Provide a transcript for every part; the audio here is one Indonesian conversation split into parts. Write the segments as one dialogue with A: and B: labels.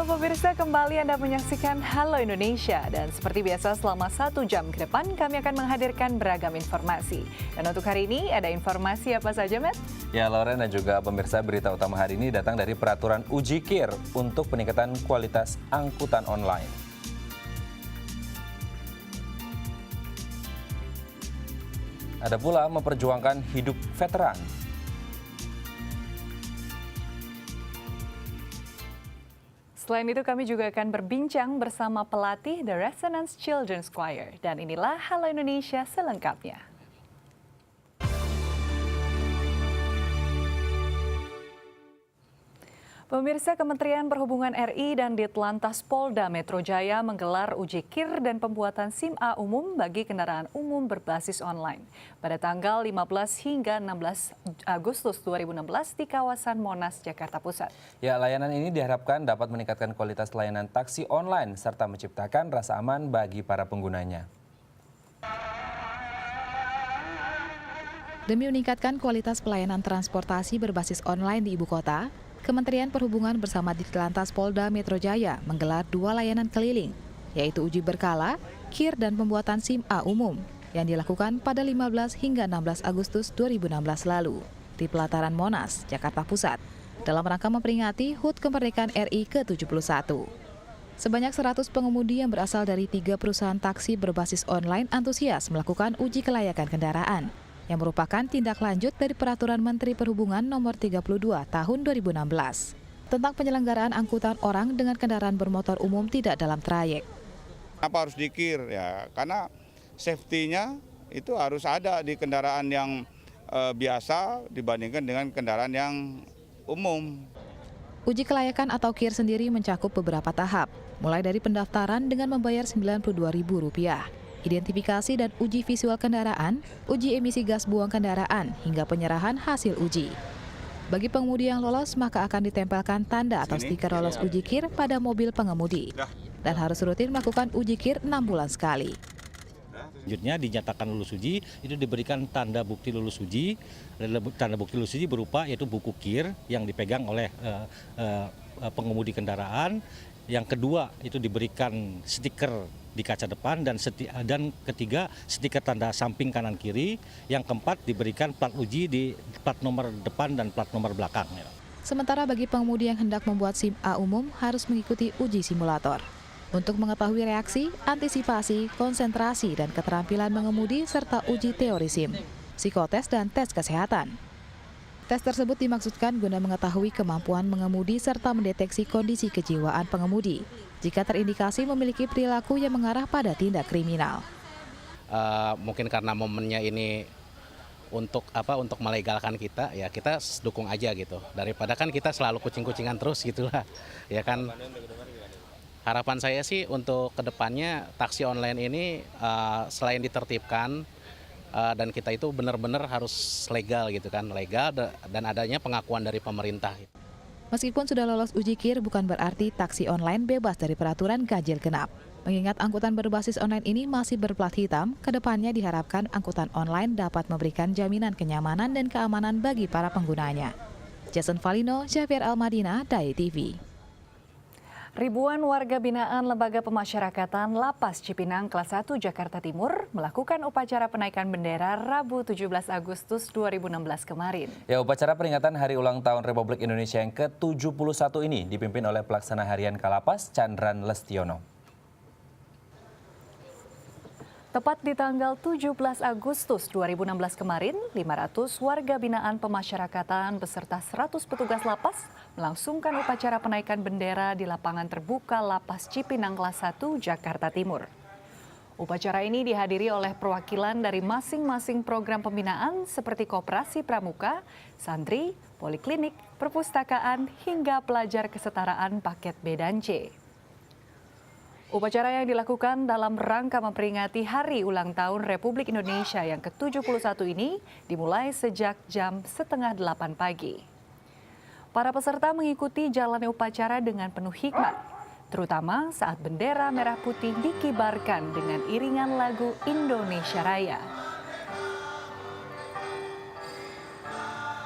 A: Halo pemirsa, kembali Anda menyaksikan Halo Indonesia. Dan seperti biasa selama 1 jam ke depan kami akan menghadirkan beragam informasi. Dan untuk hari ini ada informasi apa saja, Matt?
B: Ya, Loren dan juga pemirsa, berita utama hari ini datang dari peraturan uji KIR untuk peningkatan kualitas angkutan online. Ada pula memperjuangkan hidup veteran.
A: Selain itu kami juga akan berbincang bersama pelatih The Resonance Children's Choir. Dan inilah Halo Indonesia selengkapnya. Pemirsa, Kementerian Perhubungan RI dan Ditlantas Polda Metro Jaya menggelar uji KIR dan pembuatan SIM A umum bagi kendaraan umum berbasis online pada tanggal 15 hingga 16 Agustus 2016 di kawasan Monas, Jakarta Pusat.
B: Ya, layanan ini diharapkan dapat meningkatkan kualitas layanan taksi online serta menciptakan rasa aman bagi para penggunanya.
C: Demi meningkatkan kualitas pelayanan transportasi berbasis online di ibu kota, Kementerian Perhubungan bersama Ditlantas Polda Metro Jaya menggelar 2 layanan keliling, yaitu uji berkala, KIR dan pembuatan SIM A umum yang dilakukan pada 15 hingga 16 Agustus 2016 lalu di pelataran Monas, Jakarta Pusat, dalam rangka memperingati HUT Kemerdekaan RI ke-71. Sebanyak 100 pengemudi yang berasal dari 3 perusahaan taksi berbasis online antusias melakukan uji kelayakan kendaraan, yang merupakan tindak lanjut dari Peraturan Menteri Perhubungan Nomor 32 Tahun 2016 tentang penyelenggaraan angkutan orang dengan kendaraan bermotor umum tidak dalam trayek.
D: Kenapa harus di-KIR? Ya, karena safety-nya itu harus ada di kendaraan yang biasa dibandingkan dengan kendaraan yang umum.
C: Uji kelayakan atau KIR sendiri mencakup beberapa tahap, mulai dari pendaftaran dengan membayar Rp92.000. Identifikasi dan uji visual kendaraan, uji emisi gas buang kendaraan, hingga penyerahan hasil uji. Bagi pengemudi yang lolos, maka akan ditempelkan tanda atau stiker lolos uji KIR pada mobil pengemudi. Dan harus rutin melakukan uji KIR 6 bulan sekali.
E: Selanjutnya dinyatakan lulus uji, itu diberikan tanda bukti lulus uji. Tanda bukti lulus uji berupa yaitu buku KIR yang dipegang oleh pengemudi kendaraan. Yang kedua itu diberikan stiker di kaca depan dan ketiga stiker tanda samping kanan kiri. Yang keempat diberikan plat uji di plat nomor depan dan plat nomor belakang.
C: Sementara bagi pengemudi yang hendak membuat SIM A umum harus mengikuti uji simulator untuk mengetahui reaksi, antisipasi, konsentrasi dan keterampilan mengemudi serta uji teori SIM, psikotes dan tes kesehatan. Tes tersebut dimaksudkan guna mengetahui kemampuan mengemudi serta mendeteksi kondisi kejiwaan pengemudi jika terindikasi memiliki perilaku yang mengarah pada tindak kriminal.
F: Mungkin karena momennya ini untuk melegalkan kita, ya kita dukung aja gitu. Daripada kan kita selalu kucing-kucingan terus gitulah, ya kan. Harapan saya sih untuk kedepannya taksi online ini selain ditertibkan, dan kita itu benar-benar harus legal gitu kan, legal dan adanya pengakuan dari pemerintah.
C: Meskipun sudah lolos uji KIR bukan berarti taksi online bebas dari peraturan ganjil genap. Mengingat angkutan berbasis online ini masih berplat hitam, kedepannya diharapkan angkutan online dapat memberikan jaminan kenyamanan dan keamanan bagi para penggunanya. Jason Valino, Javier Almadina, Dai TV.
A: Ribuan warga binaan Lembaga Pemasyarakatan Lapas Cipinang kelas 1 Jakarta Timur melakukan upacara penaikan bendera Rabu 17 Agustus 2016 kemarin.
B: Ya, upacara peringatan Hari Ulang Tahun Republik Indonesia yang ke-71 ini dipimpin oleh Pelaksana Harian Kalapas Chandran Lestiono.
A: Tepat di tanggal 17 Agustus 2016 kemarin, 500 warga binaan pemasyarakatan beserta 100 petugas lapas melangsungkan upacara penaikan bendera di lapangan terbuka Lapas Cipinang kelas 1 Jakarta Timur. Upacara ini dihadiri oleh perwakilan dari masing-masing program pembinaan seperti Koperasi Pramuka, Santri, Poliklinik, Perpustakaan, hingga pelajar kesetaraan paket B dan C. Upacara yang dilakukan dalam rangka memperingati Hari Ulang Tahun Republik Indonesia yang ke-71 ini dimulai sejak jam 7:30 pagi. Para peserta mengikuti jalannya upacara dengan penuh hikmat, terutama saat bendera merah putih dikibarkan dengan iringan lagu Indonesia Raya.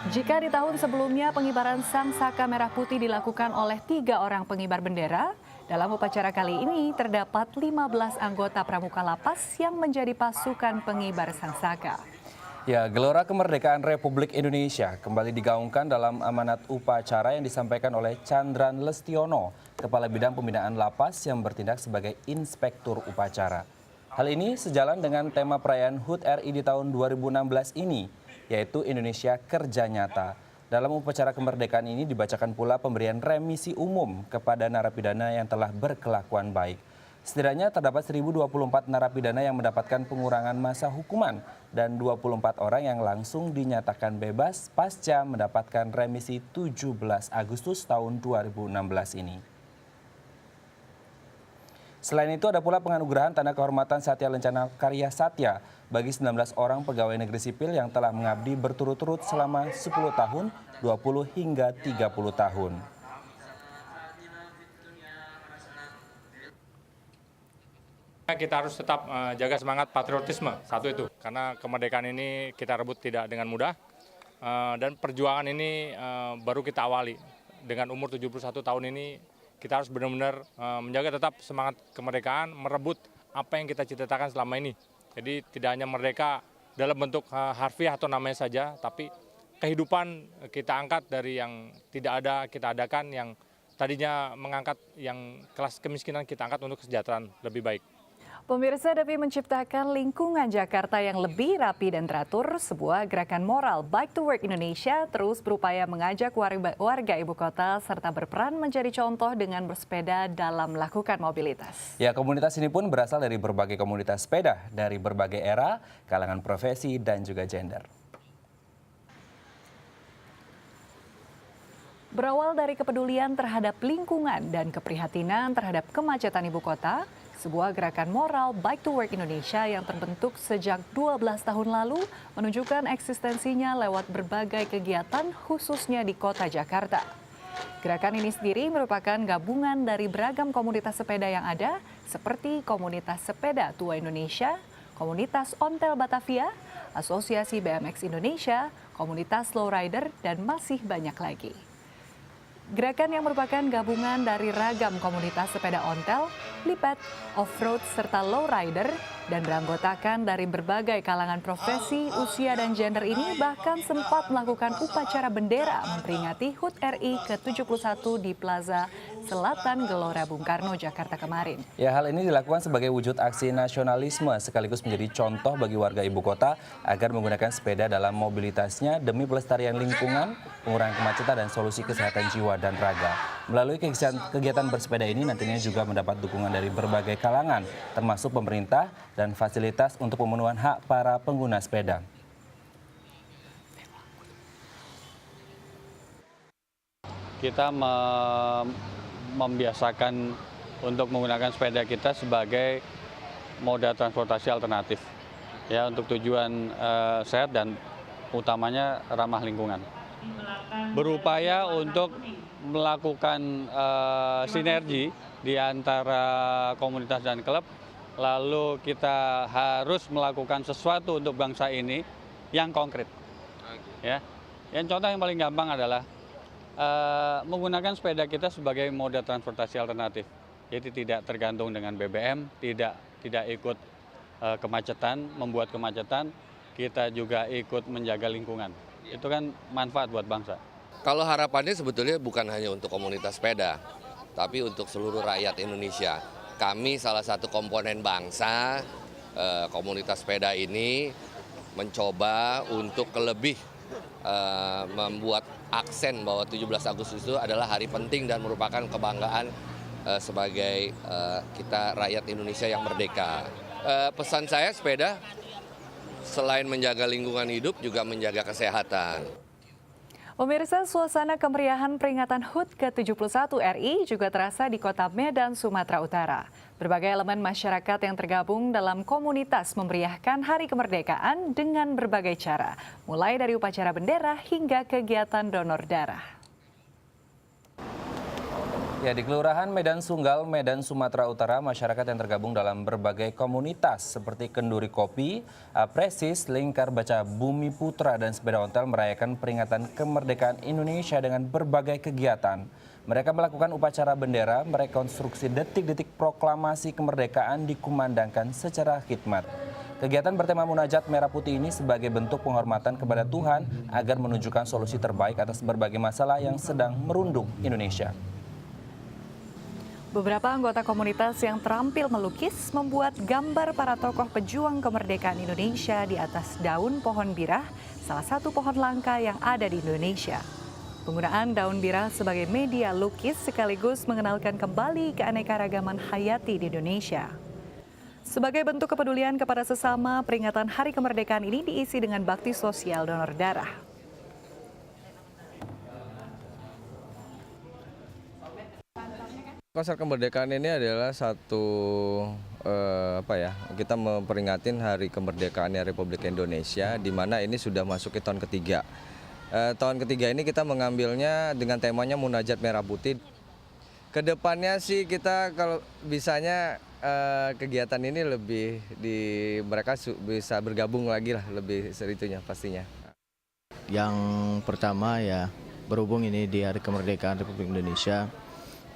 A: Jika di tahun sebelumnya pengibaran Sang Saka Merah Putih dilakukan oleh 3 orang pengibar bendera, dalam upacara kali ini terdapat 15 anggota Pramuka Lapas yang menjadi pasukan pengibar Sang Saka.
B: Ya, Gelora Kemerdekaan Republik Indonesia kembali digaungkan dalam amanat upacara yang disampaikan oleh Chandran Lestiono, Kepala Bidang Pembinaan Lapas yang bertindak sebagai Inspektur Upacara. Hal ini sejalan dengan tema perayaan HUT RI di tahun 2016 ini, yaitu Indonesia Kerja Nyata. Dalam upacara kemerdekaan ini dibacakan pula pemberian remisi umum kepada narapidana yang telah berkelakuan baik. Setidaknya terdapat 1.024 narapidana yang mendapatkan pengurangan masa hukuman dan 24 orang yang langsung dinyatakan bebas pasca mendapatkan remisi 17 Agustus tahun 2016 ini. Selain itu ada pula penganugerahan tanda kehormatan Satya Lencana Karya Satya bagi 19 orang pegawai negeri sipil yang telah mengabdi berturut-turut selama 10 tahun, 20 hingga 30 tahun.
G: Kita harus tetap jaga semangat patriotisme, satu itu. Karena kemerdekaan ini kita rebut tidak dengan mudah. Dan perjuangan ini baru kita awali. Dengan umur 71 tahun ini kita harus benar-benar menjaga tetap semangat kemerdekaan, merebut apa yang kita cita-citakan selama ini. Jadi tidak hanya merdeka dalam bentuk harfiah atau namanya saja, tapi kehidupan kita angkat dari yang tidak ada kita adakan, yang tadinya mengangkat yang kelas kemiskinan kita angkat untuk kesejahteraan lebih baik.
A: Pemirsa, demi menciptakan lingkungan Jakarta yang lebih rapi dan teratur, sebuah gerakan moral Bike to Work Indonesia terus berupaya mengajak warga ibu kota serta berperan menjadi contoh dengan bersepeda dalam melakukan mobilitas.
B: Ya, komunitas ini pun berasal dari berbagai komunitas sepeda, dari berbagai era, kalangan profesi, dan juga gender.
A: Berawal dari kepedulian terhadap lingkungan dan keprihatinan terhadap kemacetan ibu kota, sebuah gerakan moral Bike to Work Indonesia yang terbentuk sejak 12 tahun lalu menunjukkan eksistensinya lewat berbagai kegiatan khususnya di kota Jakarta. Gerakan ini sendiri merupakan gabungan dari beragam komunitas sepeda yang ada seperti Komunitas Sepeda Tua Indonesia, Komunitas Ontel Batavia, Asosiasi BMX Indonesia, Komunitas Lowrider, dan masih banyak lagi. Gerakan yang merupakan gabungan dari ragam komunitas sepeda ontel, lipat, off-road, serta lowrider, dan beranggotakan dari berbagai kalangan profesi, usia, dan gender ini bahkan sempat melakukan upacara bendera memperingati HUT RI ke-71 di Plaza Selatan Gelora Bung Karno, Jakarta kemarin.
B: Ya, hal ini dilakukan sebagai wujud aksi nasionalisme sekaligus menjadi contoh bagi warga ibu kota agar menggunakan sepeda dalam mobilitasnya demi pelestarian lingkungan, pengurangan kemacetan, dan solusi kesehatan jiwa dan raga. Melalui kegiatan bersepeda ini nantinya juga mendapat dukungan dari berbagai kalangan, termasuk pemerintah dan fasilitas untuk pemenuhan hak para pengguna sepeda.
H: Kita membiasakan untuk menggunakan sepeda kita sebagai moda transportasi alternatif, ya, untuk tujuan sehat dan utamanya ramah lingkungan. Berupaya untuk melakukan sinergi di antara komunitas dan klub, lalu kita harus melakukan sesuatu untuk bangsa ini yang konkret. Ya, yang contoh yang paling gampang adalah menggunakan sepeda kita sebagai moda transportasi alternatif. Jadi tidak tergantung dengan BBM, tidak ikut kemacetan, membuat kemacetan, kita juga ikut menjaga lingkungan. Itu kan manfaat buat bangsa.
I: Kalau harapannya sebetulnya bukan hanya untuk komunitas sepeda, tapi untuk seluruh rakyat Indonesia. Kami salah satu komponen bangsa, komunitas sepeda ini mencoba untuk lebih membuat aksen bahwa 17 Agustus itu adalah hari penting dan merupakan kebanggaan sebagai kita rakyat Indonesia yang merdeka. Pesan saya, sepeda selain menjaga lingkungan hidup juga menjaga kesehatan.
A: Pemirsa, suasana kemeriahan peringatan HUT ke-71 RI juga terasa di kota Medan, Sumatera Utara. Berbagai elemen masyarakat yang tergabung dalam komunitas memeriahkan Hari Kemerdekaan dengan berbagai cara, mulai dari upacara bendera hingga kegiatan donor darah.
B: Ya, di Kelurahan Medan Sunggal, Medan, Sumatera Utara, masyarakat yang tergabung dalam berbagai komunitas seperti Kenduri Kopi, Presis, Lingkar Baca Bumi Putra, dan Sepeda Ontel merayakan peringatan kemerdekaan Indonesia dengan berbagai kegiatan. Mereka melakukan upacara bendera, merekonstruksi detik-detik proklamasi kemerdekaan dikumandangkan secara khidmat. Kegiatan bertema Munajat Merah Putih ini sebagai bentuk penghormatan kepada Tuhan agar menunjukkan solusi terbaik atas berbagai masalah yang sedang merundung Indonesia.
A: Beberapa anggota komunitas yang terampil melukis membuat gambar para tokoh pejuang kemerdekaan Indonesia di atas daun pohon birah, salah satu pohon langka yang ada di Indonesia. Penggunaan daun birah sebagai media lukis sekaligus mengenalkan kembali keanekaragaman hayati di Indonesia. Sebagai bentuk kepedulian kepada sesama, peringatan Hari Kemerdekaan ini diisi dengan bakti sosial donor darah.
J: Konser kemerdekaan ini adalah satu kita memperingatin Hari Kemerdekaan Republik Indonesia, di mana ini sudah masuk ke tahun ketiga. Tahun ketiga ini kita mengambilnya dengan temanya Munajat Merah Putih. Kedepannya sih kita kalau bisanya kegiatan ini lebih mereka bisa bergabung lagi lah, lebih seritunya pastinya.
K: Yang pertama ya berhubung ini di Hari Kemerdekaan Republik Indonesia.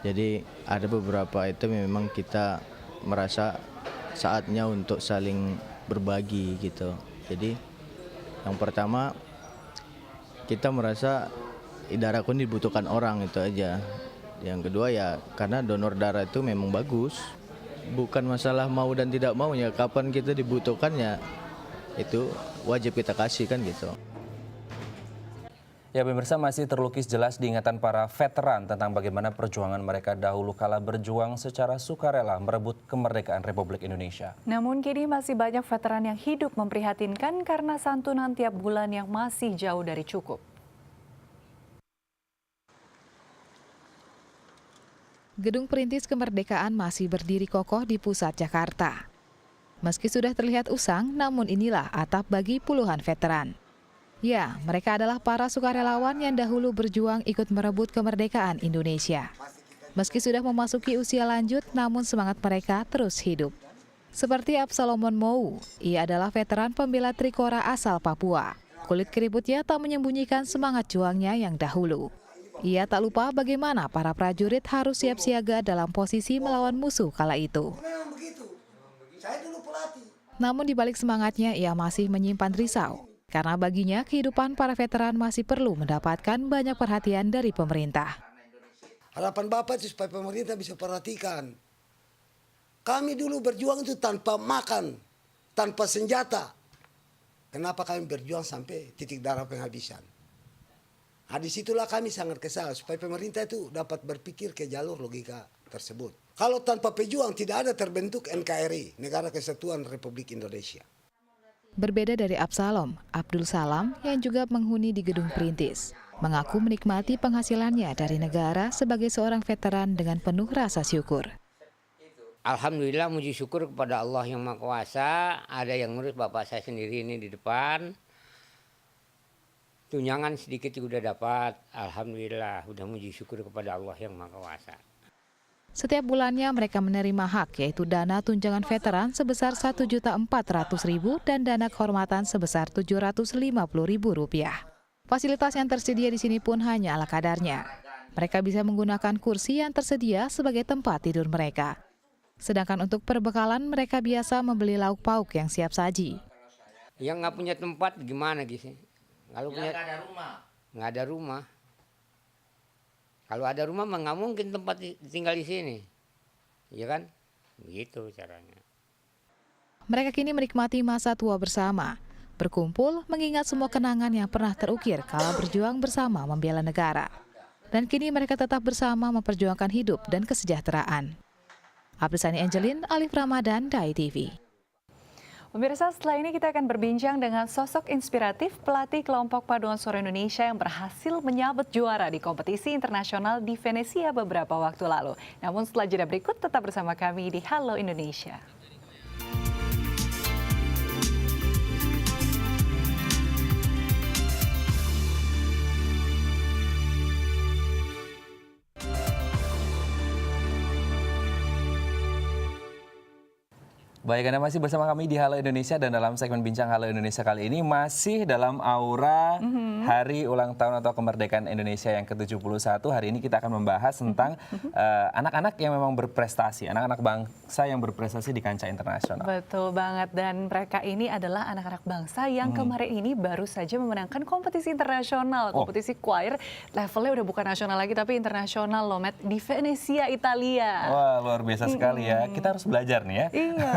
K: Jadi ada beberapa item yang memang kita merasa saatnya untuk saling berbagi gitu. Jadi yang pertama kita merasa darah pun dibutuhkan orang, itu aja. Yang kedua ya karena donor darah itu memang bagus. Bukan masalah mau dan tidak maunya, kapan kita dibutuhkannya itu wajib kita kasih kan gitu.
B: Ya, pemirsa, masih terlukis jelas di ingatan para veteran tentang bagaimana perjuangan mereka dahulu kala berjuang secara sukarela merebut kemerdekaan Republik Indonesia.
A: Namun kini masih banyak veteran yang hidup memprihatinkan karena santunan tiap bulan yang masih jauh dari cukup.
C: Gedung Perintis Kemerdekaan masih berdiri kokoh di pusat Jakarta. Meski sudah terlihat usang, namun inilah atap bagi puluhan veteran. Ya, mereka adalah para sukarelawan yang dahulu berjuang ikut merebut kemerdekaan Indonesia. Meski sudah memasuki usia lanjut, namun semangat mereka terus hidup. Seperti Absalomon Mou, ia adalah veteran pembela Trikora asal Papua. Kulit keriputnya tak menyembunyikan semangat juangnya yang dahulu. Ia tak lupa bagaimana para prajurit harus siap siaga dalam posisi melawan musuh kala itu. Namun di balik semangatnya, ia masih menyimpan risau. Karena baginya kehidupan para veteran masih perlu mendapatkan banyak perhatian dari pemerintah.
L: Harapan Bapak itu supaya pemerintah bisa perhatikan. Kami dulu berjuang itu tanpa makan, tanpa senjata. Kenapa kami berjuang sampai titik darah penghabisan? Nah, disitulah kami sangat kesal supaya pemerintah itu dapat berpikir ke jalur logika tersebut. Kalau tanpa pejuang tidak ada terbentuk NKRI, Negara Kesatuan Republik Indonesia.
C: Berbeda dari Absalom, Abdul Salam yang juga menghuni di Gedung Perintis, mengaku menikmati penghasilannya dari negara sebagai seorang veteran dengan penuh rasa syukur.
M: Alhamdulillah, muji syukur kepada Allah yang Maha Kuasa. Ada yang ngurus bapak saya sendiri ini di depan. Tunjangan sedikit juga udah dapat. Alhamdulillah, udah muji syukur kepada Allah yang Maha Kuasa.
C: Setiap bulannya mereka menerima hak, yaitu dana tunjangan veteran sebesar Rp1.400.000 dan dana kehormatan sebesar Rp750.000. Fasilitas yang tersedia di sini pun hanya ala kadarnya. Mereka bisa menggunakan kursi yang tersedia sebagai tempat tidur mereka. Sedangkan untuk perbekalan mereka biasa membeli lauk pauk yang siap saji.
M: Yang nggak punya tempat gimana gitu? Kalau punya nggak ada rumah. Kalau ada rumah mah nggak mungkin tempat tinggal di sini, ya kan? Begitu caranya.
C: Mereka kini menikmati masa tua bersama, berkumpul mengingat semua kenangan yang pernah terukir kala berjuang bersama membela negara. Dan kini mereka tetap bersama memperjuangkan hidup dan kesejahteraan. Abdusani Angelin, Alif Ramadan, Dai TV.
A: Pemirsa, setelah ini kita akan berbincang dengan sosok inspiratif pelatih kelompok paduan suara Indonesia yang berhasil menyabet juara di kompetisi internasional di Venesia beberapa waktu lalu. Namun setelah jeda berikut, tetap bersama kami di Halo Indonesia.
B: Baik, Anda masih bersama kami di Halo Indonesia dan dalam segmen Bincang Halo Indonesia kali ini masih dalam aura Hari Ulang Tahun atau Kemerdekaan Indonesia yang ke-71. Hari ini kita akan membahas tentang anak-anak yang memang berprestasi, anak-anak bangsa yang berprestasi di kancah internasional.
A: Betul banget, dan mereka ini adalah anak-anak bangsa yang kemarin ini baru saja memenangkan kompetisi internasional, kompetisi choir. Levelnya udah bukan nasional lagi tapi internasional loh, Matt, di Venezia, Italia.
B: Wah, luar biasa sekali ya. Kita harus belajar nih ya.
A: Iya.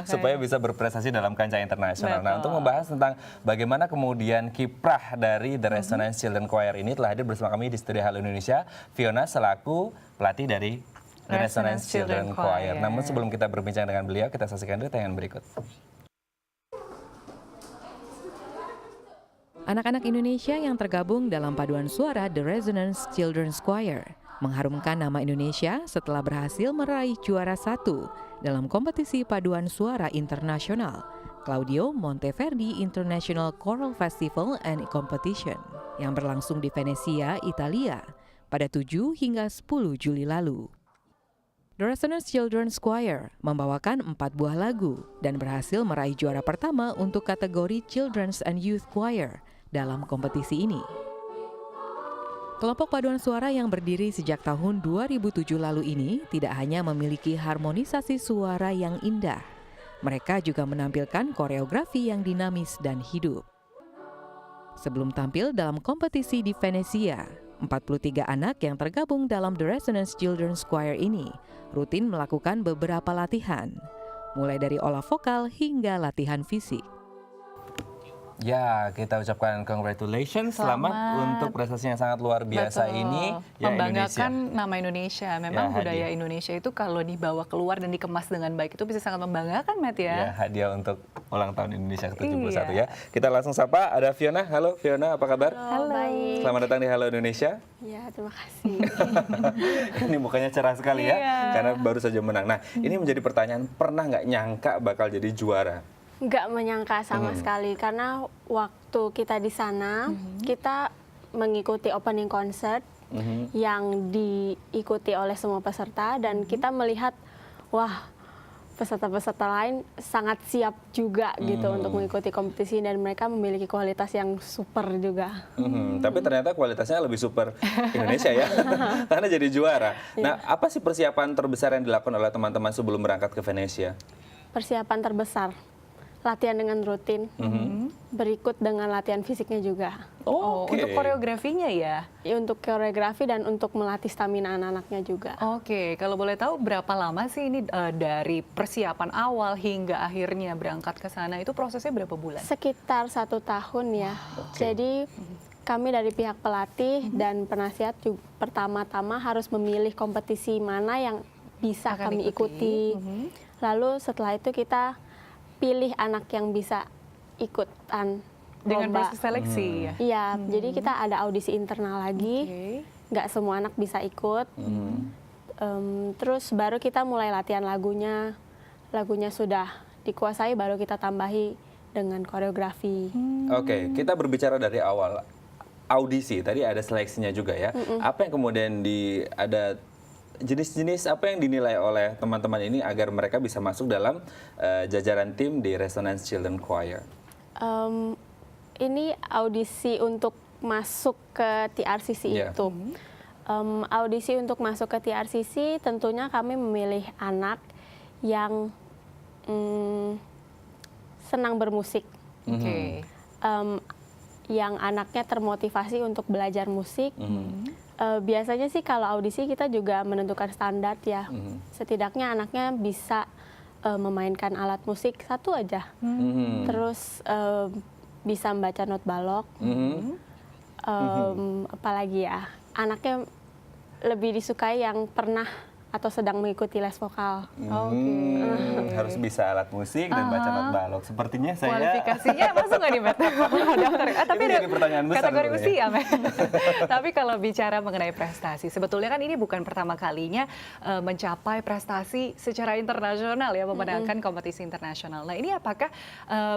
B: Supaya bisa berprestasi dalam kancah internasional. Nah, untuk membahas tentang bagaimana kemudian kiprah dari The Resonance Children Choir ini telah hadir bersama kami di studio Halo Indonesia, Fiona selaku pelatih dari The Resonance Children Choir. Namun sebelum kita berbincang dengan beliau, kita saksikan dulu tayangan berikut.
C: Anak-anak Indonesia yang tergabung dalam paduan suara The Resonance Children's Choir mengharumkan nama Indonesia setelah berhasil meraih juara 1 dalam kompetisi paduan suara internasional Claudio Monteverdi International Choral Festival and Competition yang berlangsung di Venezia, Italia pada 7 hingga 10 Juli lalu. The Resonance Children's Choir membawakan 4 buah lagu dan berhasil meraih juara pertama untuk kategori Children's and Youth Choir dalam kompetisi ini. Kelompok paduan suara yang berdiri sejak tahun 2007 lalu ini tidak hanya memiliki harmonisasi suara yang indah, mereka juga menampilkan koreografi yang dinamis dan hidup. Sebelum tampil dalam kompetisi di Venezia, 43 anak yang tergabung dalam The Resonance Children's Choir ini rutin melakukan beberapa latihan, mulai dari olah vokal hingga latihan fisik.
B: Ya, kita ucapkan congratulations, selamat untuk prestasi yang sangat luar biasa ini.
A: Ya, membanggakan nama Indonesia. Memang
B: ya,
A: budaya Indonesia itu kalau dibawa keluar dan dikemas dengan baik itu bisa sangat membanggakan, Matt ya.
B: Ya, hadiah untuk ulang tahun Indonesia ke-71 ya. Kita langsung sapa, ada Fiona. Halo Fiona, apa kabar?
N: Halo, baik.
B: Selamat datang di Halo Indonesia.
N: Ya, terima kasih.
B: Ini mukanya cerah sekali ya, karena baru saja menang. Nah, ini menjadi pertanyaan, pernah nggak nyangka bakal jadi juara?
N: Nggak menyangka sama sekali, karena waktu kita di sana, kita mengikuti opening concert yang diikuti oleh semua peserta, dan kita melihat, wah, peserta-peserta lain sangat siap juga gitu untuk mengikuti kompetisi, dan mereka memiliki kualitas yang super juga.
B: Tapi ternyata kualitasnya lebih super Indonesia ya, karena jadi juara. Nah, apa sih persiapan terbesar yang dilakukan oleh teman-teman sebelum berangkat ke Venezia?
N: Persiapan terbesar, latihan dengan rutin, berikut dengan latihan fisiknya juga.
A: Untuk koreografinya ya?
N: Untuk koreografi dan untuk melatih stamina anak-anaknya juga.
A: Oke, kalau boleh tahu berapa lama sih ini dari persiapan awal hingga akhirnya berangkat ke sana, itu prosesnya berapa bulan?
N: Sekitar 1 tahun ya. Jadi kami dari pihak pelatih dan penasihat juga pertama-tama harus memilih kompetisi mana yang bisa kami ikuti. Lalu setelah itu kita pilih anak yang bisa ikutan
A: dengan
N: lomba.
A: proses seleksi ya?
N: Iya, jadi kita ada audisi internal lagi, nggak semua anak bisa ikut. Terus baru kita mulai latihan lagunya sudah dikuasai, baru kita tambahi dengan koreografi.
B: Oke, kita berbicara dari awal audisi, tadi ada seleksinya juga ya. Apa yang kemudian ada jenis-jenis apa yang dinilai oleh teman-teman ini agar mereka bisa masuk dalam jajaran tim di Resonance Children Choir?
N: Ini audisi untuk masuk ke TRCC itu. Audisi untuk masuk ke TRCC tentunya kami memilih anak yang senang bermusik. Yang anaknya termotivasi untuk belajar musik. Biasanya sih kalau audisi kita juga menentukan standar ya. Setidaknya anaknya bisa memainkan alat musik 1 aja. Terus bisa membaca not balok. Apalagi ya, anaknya lebih disukai yang pernah atau sedang mengikuti les vokal.
B: Harus bisa alat musik dan baca not balok. Sepertinya saya...
A: Kualifikasinya masuk nggak nih, Matt? Tapi ada
B: pertanyaan besar
A: kategori usia, Matt. Tapi kalau bicara mengenai prestasi, sebetulnya kan ini bukan pertama kalinya mencapai prestasi secara internasional ya, memenangkan kompetisi internasional. Nah, ini apakah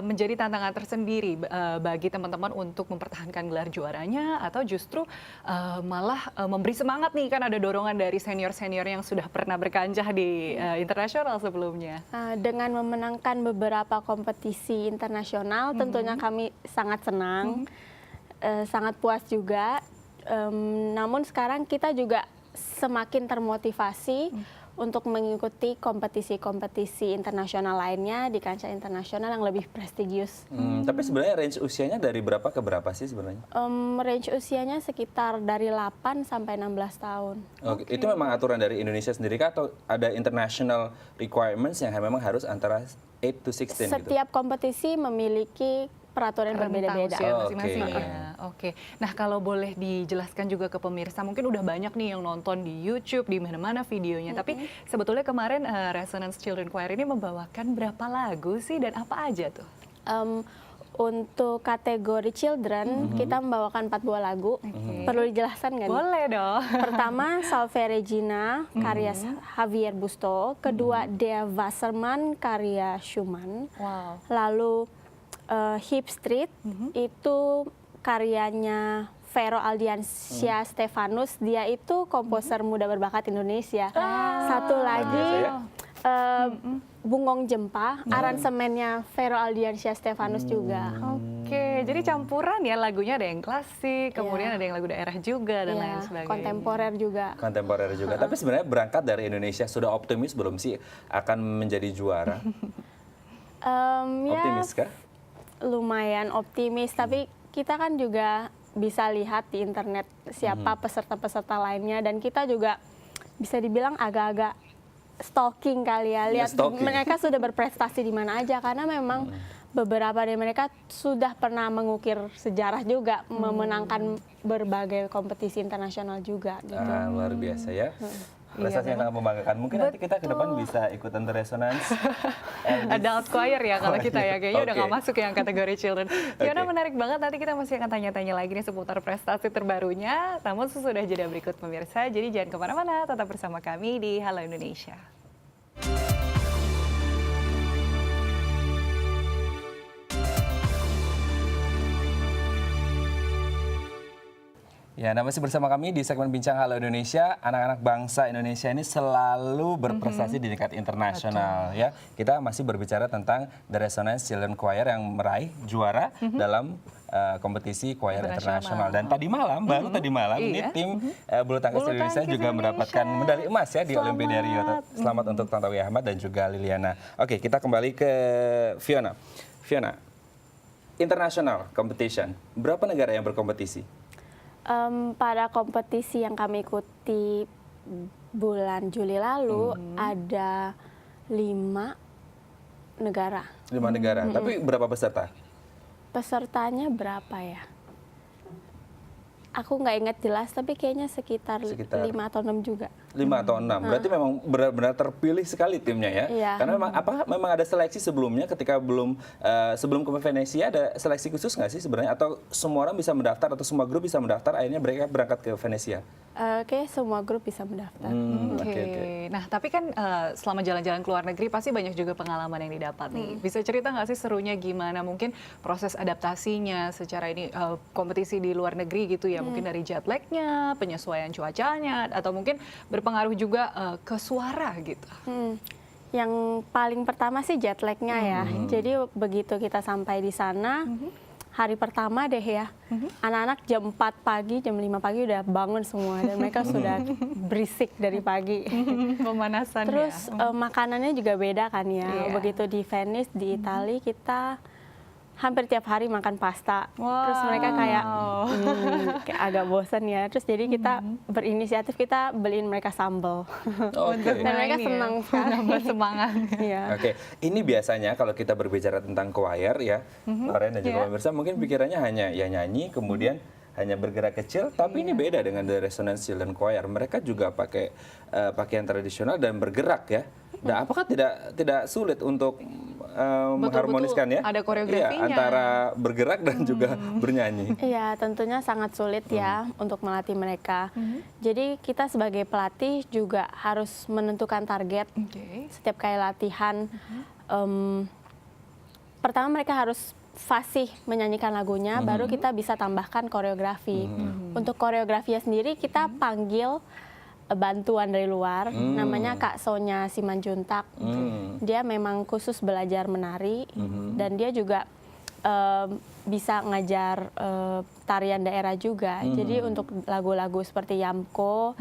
A: menjadi tantangan tersendiri bagi teman-teman untuk mempertahankan gelar juaranya, atau justru malah memberi semangat nih, kan ada dorongan dari senior-senior yang sudah udah pernah berkancah di internasional sebelumnya.
N: Dengan memenangkan beberapa kompetisi internasional, tentunya kami sangat senang, sangat puas juga. Namun sekarang kita juga semakin termotivasi untuk mengikuti kompetisi-kompetisi internasional lainnya di kancah internasional yang lebih prestigius.
B: Tapi sebenarnya range usianya dari berapa ke berapa sih sebenarnya?
N: Range usianya sekitar dari 8 sampai 16 tahun.
B: Oke. Itu memang aturan dari Indonesia sendiri kah atau ada international requirements yang memang harus antara 8 to 16 gitu?
N: Setiap kompetisi memiliki peraturan berbeda-beda.
A: Masing-masing ya. Oke. Nah, kalau boleh dijelaskan juga ke pemirsa, mungkin udah banyak nih yang nonton di YouTube, di mana-mana videonya. Tapi sebetulnya kemarin Resonance Children Choir ini membawakan berapa lagu sih dan apa aja tuh?
N: Untuk kategori children, kita membawakan 4 buah lagu. Perlu dijelaskan nggak nih?
A: Boleh dong.
N: Pertama, Salve Regina, karya Javier Busto. Kedua, Der Wassermann, karya Schumann.
A: Wow.
N: Lalu Hip Street, itu karyanya Vero Aldiansyah Stefanus. Dia itu komposer muda berbakat Indonesia. Satu lagi, Bungong Jempa, aransemennya Vero Aldiansyah Stefanus juga.
A: Oke, jadi campuran ya lagunya, ada yang klasik, kemudian ada yang lagu daerah juga dan lain sebagainya.
N: Kontemporer juga.
B: Kontemporer juga. Tapi sebenarnya berangkat dari Indonesia sudah optimis belum sih akan menjadi juara? Optimis kah?
N: Lumayan optimis, tapi kita kan juga bisa lihat di internet siapa peserta-peserta lainnya, dan kita juga bisa dibilang agak-agak stalking kali ya, lihat mereka sudah berprestasi di mana aja, karena memang beberapa dari mereka sudah pernah mengukir sejarah juga, memenangkan berbagai kompetisi internasional juga. Gitu.
B: Luar biasa ya. Prestasi yang sangat membanggakan. Mungkin nanti kita ke depan bisa ikutan The Resonance.
A: Adult choir ya kalau kita ya, kayaknya udah nggak masuk yang kategori children. Fiona, menarik banget, nanti kita masih akan tanya-tanya lagi nih seputar prestasi terbarunya. Namun sesudah jeda berikut pemirsa, jadi jangan kemana-mana, tetap bersama kami di Halo Indonesia.
B: Ya, Anda masih bersama kami di segmen Bincang Halo Indonesia. Anak-anak bangsa Indonesia ini selalu berprestasi di tingkat internasional. Ya, kita masih berbicara tentang The Resonance Children Choir yang meraih juara dalam kompetisi choir internasional. Dan tadi malam, baru tadi malam, ini tim bulu tangkis Indonesia juga mendapatkan medali emas ya di Olimpiade Rio. Selamat untuk Tantowi Ahmad dan juga Liliana. Oke, kita kembali ke Fiona. Fiona, international competition, berapa negara yang berkompetisi?
N: Pada kompetisi yang kami ikuti bulan Juli lalu, ada 5 negara.
B: 5 negara, tapi berapa peserta?
N: Pesertanya berapa ya? Aku nggak ingat jelas, tapi kayaknya sekitar 5 atau 6 juga.
B: 5 atau 6, berarti memang benar-benar terpilih sekali timnya ya?
N: Iya.
B: Karena memang ada seleksi sebelumnya ketika sebelum ke Venesia, ada seleksi khusus nggak sih sebenarnya? Atau semua orang bisa mendaftar atau semua grup bisa mendaftar, akhirnya mereka berangkat ke Venesia?
N: Oke, semua grup bisa mendaftar.
A: Oke. Nah, tapi kan selama jalan-jalan ke luar negeri pasti banyak juga pengalaman yang didapat nih. Bisa cerita nggak sih serunya gimana? Mungkin proses adaptasinya secara ini kompetisi di luar negeri gitu ya? Mungkin dari jet lag-nya, penyesuaian cuacanya, atau mungkin berpengaruh juga ke suara gitu.
N: Yang paling pertama sih jet lag-nya ya. Jadi begitu kita sampai di sana, hari pertama deh ya, anak-anak jam 4 pagi, jam 5 pagi udah bangun semua, dan mereka sudah berisik dari pagi.
A: Pemanasan.
N: Terus makanannya juga beda kan ya. Begitu di Venice, di Italia, kita hampir tiap hari makan pasta. Terus mereka kayak agak bosan ya. Terus jadi kita berinisiatif, kita beliin mereka sambal. Dan mereka senang sekali.
A: Nambah semangat.
B: Oke, ini biasanya kalau kita berbicara tentang choir ya, Loren dan juga pemirsa mungkin pikirannya hanya ya nyanyi, kemudian hanya bergerak kecil, tapi ini beda dengan The Resonance Children Choir. Mereka juga pakai pakaian tradisional dan bergerak ya. Nah, apakah tidak sulit untuk mengharmoniskan ya?
A: Ada koreografinya.
B: Iya, antara bergerak dan juga bernyanyi.
N: Iya, tentunya sangat sulit ya untuk melatih mereka. Jadi kita sebagai pelatih juga harus menentukan target setiap kali latihan. Pertama mereka harus fasih menyanyikan lagunya, baru kita bisa tambahkan koreografi. Untuk koreografinya sendiri kita panggil bantuan dari luar, namanya Kak Sonya Simanjuntak. Dia memang khusus belajar menari dan dia juga bisa ngajar tarian daerah juga. Jadi untuk lagu-lagu seperti Yamko,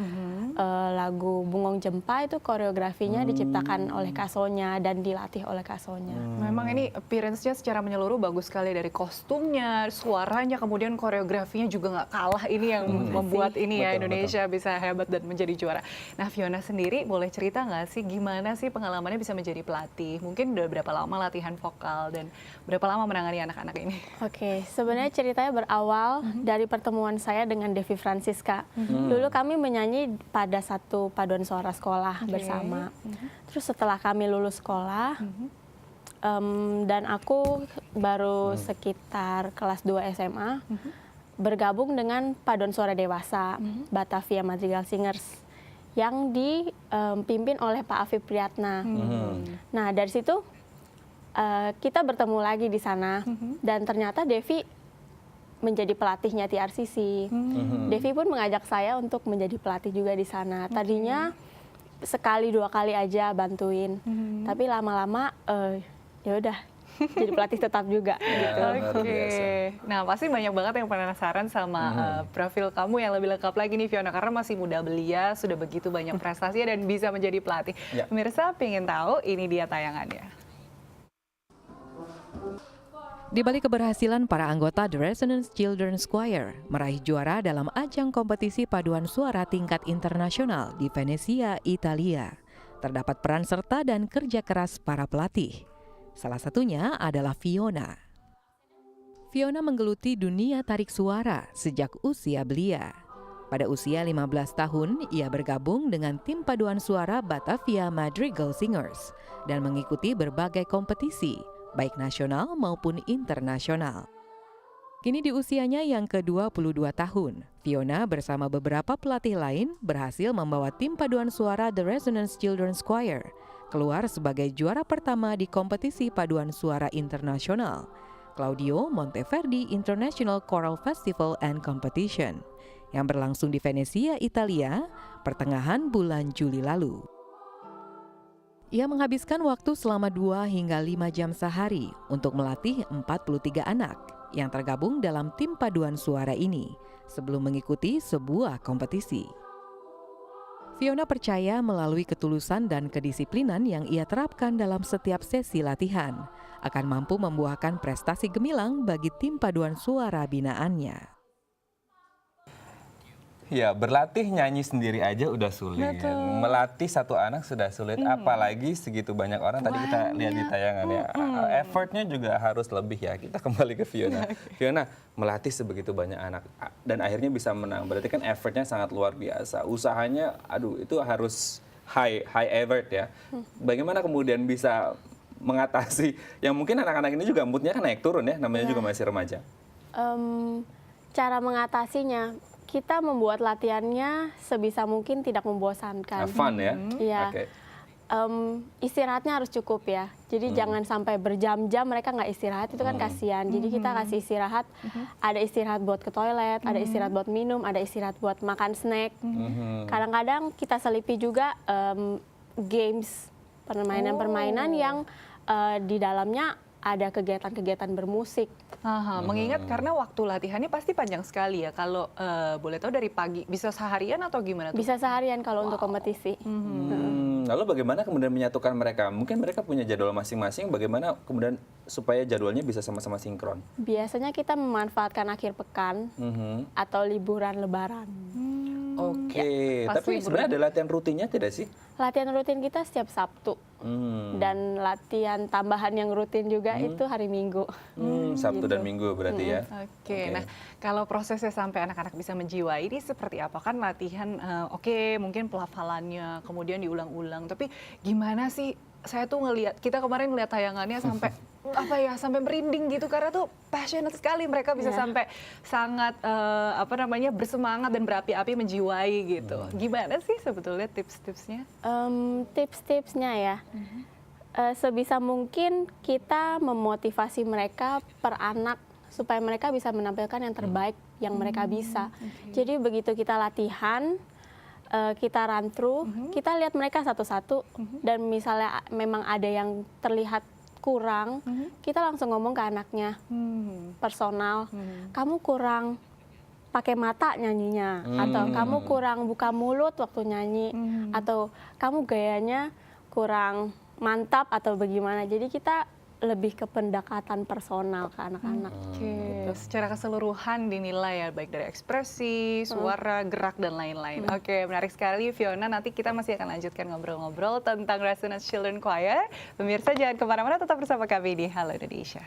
N: lagu Bungong Jempa itu koreografinya diciptakan oleh Kak Sonya dan dilatih oleh Kak Sonya.
A: Memang ini appearance-nya secara menyeluruh bagus sekali, dari kostumnya, suaranya, kemudian koreografinya juga nggak kalah. Ini yang membuat ini ya Indonesia bisa hebat dan menjadi juara. Nah, Fiona sendiri boleh cerita nggak sih gimana sih pengalamannya bisa menjadi pelatih? Mungkin udah berapa lama latihan vokal dan berapa lama menangani anak-anak ini?
N: Oke, sebenarnya ceritanya berawal dari pertemuan saya dengan Devi Francisca. Dulu kami menyanyi pada satu paduan suara sekolah bersama. Terus setelah kami lulus sekolah, dan aku baru sekitar kelas 2 SMA, bergabung dengan paduan suara dewasa Batavia Madrigal Singers yang dipimpin oleh Pak Afif Priyatna. Nah, dari situ kita bertemu lagi di sana dan ternyata Devi menjadi pelatihnya TRCC. Devi pun mengajak saya untuk menjadi pelatih juga di sana. Tadinya sekali 2 kali aja bantuin, tapi lama-lama ya udah jadi pelatih tetap juga. Gitu.
A: Oke. Nah, pasti banyak banget yang penasaran sama profil kamu yang lebih lengkap lagi nih Fiona, karena masih muda belia, sudah begitu banyak prestasi dan bisa menjadi pelatih. Pemirsa pengen tahu, ini dia tayangannya.
C: Di balik keberhasilan para anggota The Resonance Children's Choir meraih juara dalam ajang kompetisi paduan suara tingkat internasional di Venezia, Italia, terdapat peran serta dan kerja keras para pelatih. Salah satunya adalah Fiona. Fiona menggeluti dunia tarik suara sejak usia belia. Pada usia 15 tahun, ia bergabung dengan tim paduan suara Batavia Madrigal Singers dan mengikuti berbagai kompetisi, baik nasional maupun internasional. Kini di usianya yang ke-22 tahun, Fiona bersama beberapa pelatih lain berhasil membawa tim paduan suara The Resonance Children's Choir keluar sebagai juara pertama di kompetisi paduan suara internasional, Claudio Monteverdi International Choral Festival and Competition, yang berlangsung di Venezia, Italia, pertengahan bulan Juli lalu. Ia menghabiskan waktu selama 2 hingga 5 jam sehari untuk melatih 43 anak yang tergabung dalam tim paduan suara ini sebelum mengikuti sebuah kompetisi. Fiona percaya melalui ketulusan dan kedisiplinan yang ia terapkan dalam setiap sesi latihan akan mampu membuahkan prestasi gemilang bagi tim paduan suara binaannya.
B: Ya, berlatih nyanyi sendiri aja udah sulit. Melatih satu anak sudah sulit, apalagi segitu banyak orang. Tadi kita lihat di tayangan ya. Effortnya juga harus lebih ya. Kita kembali ke Fiona. Fiona, melatih sebegitu banyak anak dan akhirnya bisa menang. Berarti kan effortnya sangat luar biasa. Usahanya, aduh, itu harus high effort ya. Bagaimana kemudian bisa mengatasi, yang mungkin anak-anak ini juga moodnya kan naik turun ya, namanya juga masih remaja.
N: Cara mengatasinya, kita membuat latihannya sebisa mungkin tidak membosankan.
B: Fun ya?
N: Iya. Istirahatnya harus cukup ya. Jadi jangan sampai berjam-jam mereka nggak istirahat, itu kan kasihan. Jadi kita kasih istirahat, ada istirahat buat ke toilet, ada istirahat buat minum, ada istirahat buat makan snack. Kadang-kadang kita selipi juga games, permainan-permainan yang di dalamnya ada kegiatan-kegiatan bermusik.
A: Mengingat karena waktu latihannya pasti panjang sekali ya. Kalau boleh tahu dari pagi, bisa seharian atau gimana tuh?
N: Bisa seharian kalau untuk kompetisi.
B: Lalu bagaimana kemudian menyatukan mereka? Mungkin mereka punya jadwal masing-masing, bagaimana kemudian supaya jadwalnya bisa sama-sama sinkron?
N: Biasanya kita memanfaatkan akhir pekan atau liburan lebaran.
B: Oke, tapi sebenarnya ada latihan rutinnya tidak sih?
N: Latihan rutin kita setiap Sabtu. Dan latihan tambahan yang rutin juga itu hari Minggu.
B: Sabtu dan Minggu berarti ya.
A: Oke, nah kalau prosesnya sampai anak-anak bisa menjiwai ini seperti apa? Kan latihan, mungkin pelafalannya kemudian diulang-ulang. Tapi gimana sih? Saya tuh ngelihat, kita kemarin ngeliat tayangannya sampai sampai merinding gitu, karena tuh passionate sekali mereka bisa sampai sangat bersemangat dan berapi-api menjiwai gitu. Gimana sih sebetulnya tips-tipsnya?
N: Tips-tipsnya ya, sebisa mungkin kita memotivasi mereka per anak supaya mereka bisa menampilkan yang terbaik yang mereka bisa. Jadi begitu kita latihan, kita run through, kita lihat mereka satu-satu, dan misalnya memang ada yang terlihat kurang, kita langsung ngomong ke anaknya, personal, kamu kurang pakai mata nyanyinya, atau kamu kurang buka mulut waktu nyanyi, atau kamu gayanya kurang mantap atau bagaimana. Jadi kita lebih ke pendekatan personal ke anak-anak.
A: Gitu. Secara keseluruhan dinilai ya, baik dari ekspresi, suara, gerak, dan lain-lain. Oke, menarik sekali Fiona. Nanti kita masih akan lanjutkan ngobrol-ngobrol tentang Resonance Children Choir. Pemirsa jangan kemana-mana, tetap bersama kami di Halo Indonesia.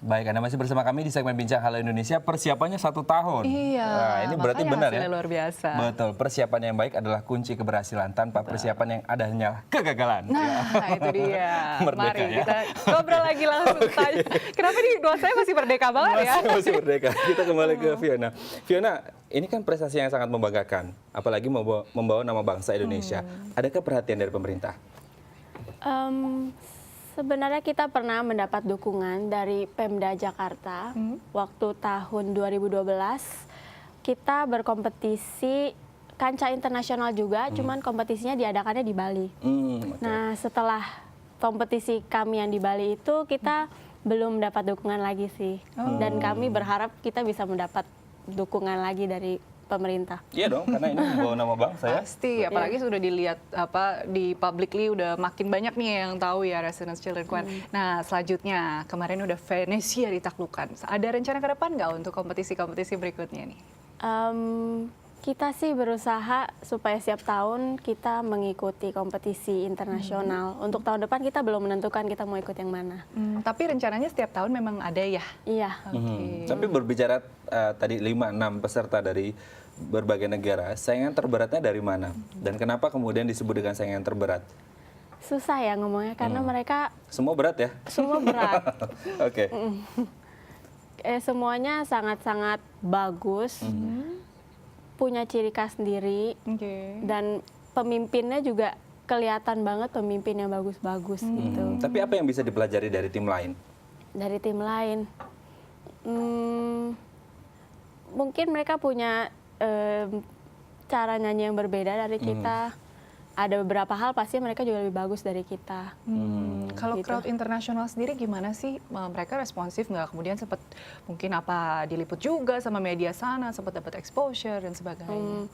B: Baik, Anda masih bersama kami di segmen Bincang Halo Indonesia. Persiapannya 1 tahun.
A: Iya.
B: Nah, ini berarti benar ya.
A: Luar biasa.
B: Betul. Persiapan yang baik adalah kunci keberhasilan. Tanpa persiapan yang ada hanyalah kegagalan.
A: Nah, itu dia.
B: Merdeka,
A: Mari
B: ya.
A: kita ngobrol lagi langsung tanya. Kenapa nih saya masih merdeka banget ya?
B: Masih merdeka. Kita kembali ke Fiona. Fiona, ini kan prestasi yang sangat membanggakan. Apalagi membawa nama bangsa Indonesia. Adakah perhatian dari pemerintah?
N: Sebenarnya kita pernah mendapat dukungan dari Pemda Jakarta. Waktu tahun 2012 kita berkompetisi kancah internasional juga, cuman kompetisinya diadakannya di Bali. Nah, setelah kompetisi kami yang di Bali itu, kita belum mendapat dukungan lagi sih. Dan kami berharap kita bisa mendapat dukungan lagi dari pemerintah.
B: Iya dong, karena ini membawa nama bangsa ya.
A: Pasti, apalagi sudah dilihat di publicly udah makin banyak nih yang tahu ya Resonance Children Choir. Nah, selanjutnya kemarin udah Venesia ditaklukkan. Ada rencana ke depan nggak untuk kompetisi-kompetisi berikutnya nih?
N: Kita sih berusaha supaya setiap tahun kita mengikuti kompetisi internasional. Untuk tahun depan kita belum menentukan kita mau ikut yang mana.
A: Tapi rencananya setiap tahun memang ada ya?
N: Iya.
B: Tapi berbicara tadi 5-6 peserta dari berbagai negara, saingan terberatnya dari mana? Dan kenapa kemudian disebut dengan saingan terberat?
N: Susah ya ngomongnya, karena mereka
B: Semua berat ya?
N: semua berat.
B: Oke.
N: Semuanya sangat-sangat bagus. Punya ciri khas sendiri, dan pemimpinnya juga kelihatan banget pemimpin yang bagus-bagus gitu.
B: Tapi apa yang bisa dipelajari dari tim lain?
N: Dari tim lain, mungkin mereka punya cara nyanyi yang berbeda dari kita. Ada beberapa hal pasti mereka juga lebih bagus dari kita.
A: Kalau
N: Gitu.
A: crowd internasional sendiri gimana sih? Mereka responsif nggak? Kemudian sempat mungkin apa diliput juga sama media sana, sempat dapat exposure dan sebagainya.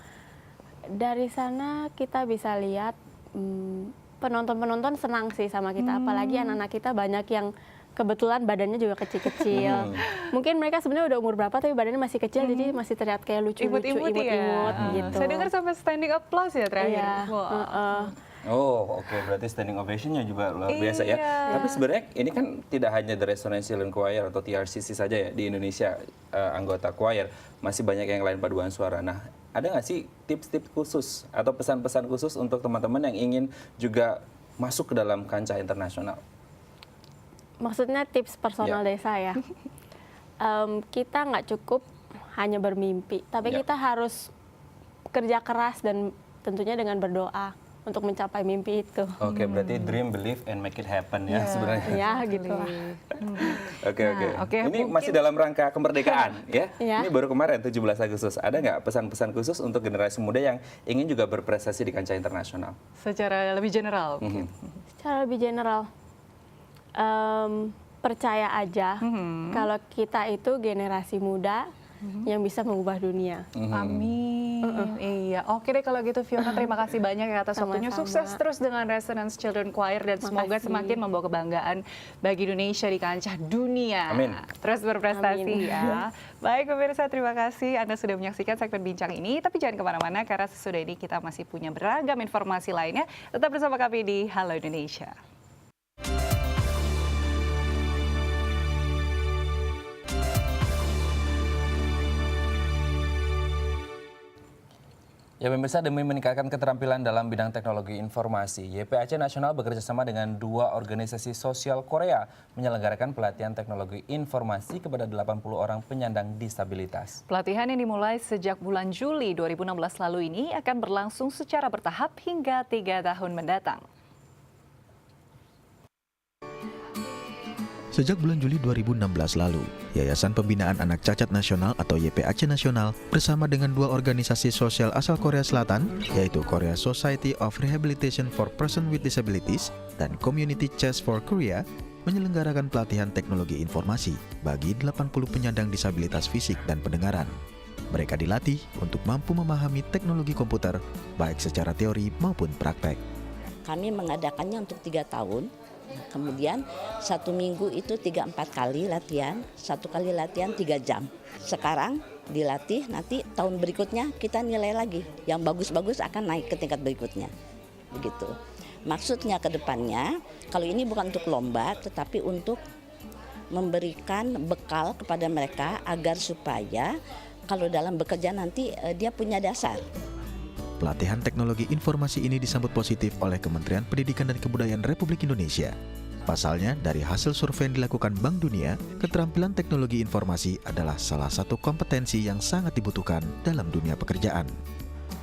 N: Dari sana kita bisa lihat penonton-penonton senang sih sama kita. Apalagi anak-anak kita banyak yang kebetulan badannya juga kecil-kecil. Mungkin mereka sebenarnya udah umur berapa tapi badannya masih kecil, jadi masih terlihat kayak lucu-lucu,
A: Imut-imut ya.
N: imut-imut gitu.
A: Saya dengar sampai standing applause ya terakhir.
N: Iya.
A: Wah.
B: Oh, oke. Berarti standing ovation-nya juga luar biasa ya.
A: Iya.
B: Tapi sebenarnya ini kan tidak hanya The Resonance Children Choir atau TRCC saja ya di Indonesia, anggota choir. Masih banyak yang lain paduan suara. Nah, ada nggak sih tips-tips khusus atau pesan-pesan khusus untuk teman-teman yang ingin juga masuk ke dalam kancah internasional?
N: Maksudnya tips personal dari saya. Kita nggak cukup hanya bermimpi, tapi kita harus kerja keras dan tentunya dengan berdoa untuk mencapai mimpi itu.
B: Oke, berarti dream, believe, and make it happen ya sebenarnya.
N: Ya, gitu lah.
B: Oke. Ini masih dalam rangka kemerdekaan ya.
N: Ya.
B: Ini baru kemarin 17 Agustus. Ada nggak pesan-pesan khusus untuk generasi muda yang ingin juga berprestasi di kancah internasional?
A: Secara lebih general.
N: Secara lebih general, percaya aja kalau kita itu generasi muda yang bisa mengubah dunia.
A: Amin. Iya, oke deh kalau gitu Fiona, terima kasih banyak ya atas waktunya.
N: Sama-sama.
A: Sukses terus dengan Resonance Children Choir dan semoga
N: Makasih.
A: semakin membawa kebanggaan bagi Indonesia di kancah dunia.
B: Amin.
A: Terus berprestasi
N: Amin.
A: ya. Baik pemirsa, terima kasih Anda sudah menyaksikan segmen bincang ini. Tapi jangan kemana-mana karena sesudah ini kita masih punya beragam informasi lainnya. Tetap bersama kami di Halo Indonesia.
B: Ya pemirsa, demi meningkatkan keterampilan dalam bidang teknologi informasi, YPAC Nasional bekerjasama dengan 2 organisasi sosial Korea menyelenggarakan pelatihan teknologi informasi kepada 80 orang penyandang disabilitas.
A: Pelatihan yang dimulai sejak bulan Juli 2016 lalu ini akan berlangsung secara bertahap hingga 3 tahun mendatang.
O: Sejak bulan Juli 2016 lalu, Yayasan Pembinaan Anak Cacat Nasional atau YPAC Nasional bersama dengan dua organisasi sosial asal Korea Selatan, yaitu Korea Society of Rehabilitation for Persons with Disabilities dan Community Chess for Korea, menyelenggarakan pelatihan teknologi informasi bagi 80 penyandang disabilitas fisik dan pendengaran. Mereka dilatih untuk mampu memahami teknologi komputer, baik secara teori maupun praktek.
P: Kami mengadakannya untuk 3 tahun. Kemudian 1 minggu itu 3-4 kali latihan, 1 kali latihan 3 jam. Sekarang dilatih, nanti tahun berikutnya kita nilai lagi. Yang bagus-bagus akan naik ke tingkat berikutnya. Begitu. Maksudnya ke depannya, kalau ini bukan untuk lomba, tetapi untuk memberikan bekal kepada mereka agar supaya kalau dalam bekerja nanti dia punya dasar.
O: Pelatihan teknologi informasi ini disambut positif oleh Kementerian Pendidikan dan Kebudayaan Republik Indonesia. Pasalnya, dari hasil survei yang dilakukan Bank Dunia, keterampilan teknologi informasi adalah salah satu kompetensi yang sangat dibutuhkan dalam dunia pekerjaan.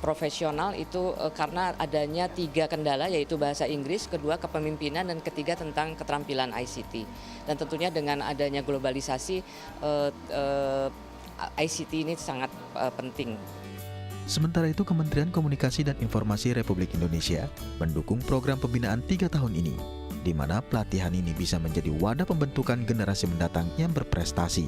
Q: Profesional itu karena adanya 3 kendala, yaitu bahasa Inggris, kedua kepemimpinan, dan ketiga tentang keterampilan ICT. Dan tentunya dengan adanya globalisasi, ICT ini sangat penting.
O: Sementara itu, Kementerian Komunikasi dan Informasi Republik Indonesia mendukung program pembinaan 3 tahun ini, di mana pelatihan ini bisa menjadi wadah pembentukan generasi mendatang yang berprestasi.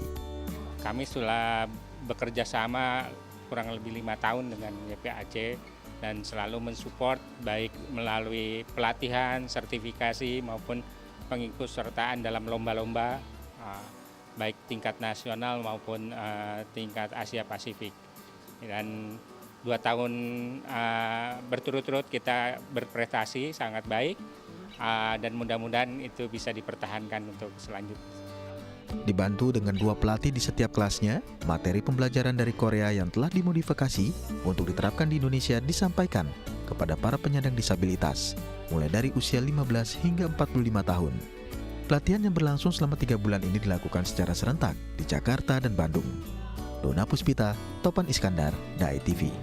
R: Kami sudah bekerja sama kurang lebih 5 tahun dengan YPAC dan selalu mensupport baik melalui pelatihan, sertifikasi maupun pengikutsertaan dalam lomba-lomba baik tingkat nasional maupun tingkat Asia Pasifik. Dan 2 tahun berturut-turut kita berprestasi sangat baik dan mudah-mudahan itu bisa dipertahankan untuk selanjutnya.
O: Dibantu dengan 2 pelatih di setiap kelasnya, materi pembelajaran dari Korea yang telah dimodifikasi untuk diterapkan di Indonesia disampaikan kepada para penyandang disabilitas, mulai dari usia 15 hingga 45 tahun. Pelatihan yang berlangsung selama 3 bulan ini dilakukan secara serentak di Jakarta dan Bandung. Dona Puspita, Topan Iskandar, Dai TV.